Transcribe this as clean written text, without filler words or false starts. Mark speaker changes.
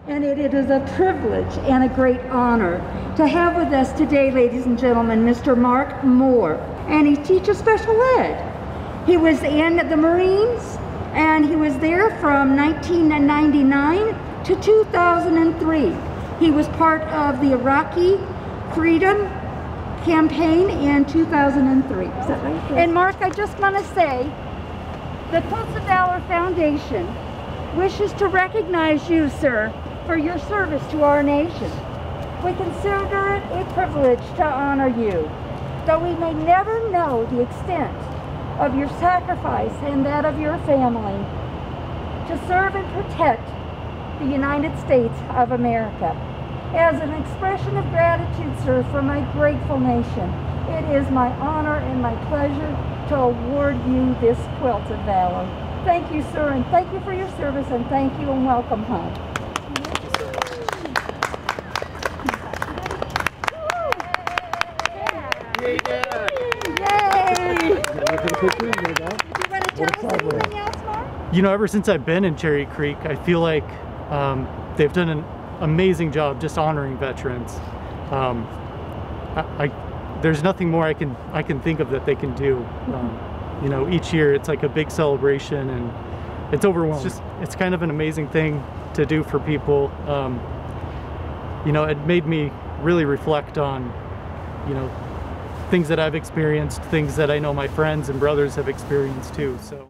Speaker 1: And it is a privilege and a great honor to have with us today, ladies and gentlemen, Mr. Mark Moore. And he teaches special ed. He was in the Marines, and he was there from 1999 to 2003. He was part of the Iraqi Freedom Campaign in 2003. Is that right? And Mark, I just want to say, the Quilts of Valor Foundation wishes to recognize you, sir, for your service to our nation. We consider it a privilege to honor you, though we may never know the extent of your sacrifice and that of your family to serve and protect the United States of America. As an expression of gratitude, sir, for my grateful nation, it is my honor and my pleasure to award you this Quilt of Valor. Thank you, sir, and thank you for your service, and thank you and welcome home.
Speaker 2: Yay!
Speaker 1: Yay!
Speaker 2: You know, ever since I've been in Cherry Creek, I feel like they've done an amazing job just honoring veterans. There's nothing more I can think of that they can do. You know, each year it's like a big celebration, and it's overwhelming. It's kind of an amazing thing to do for people. You know, it made me really reflect on, you know, things that I've experienced, things that I know my friends and brothers have experienced too. So.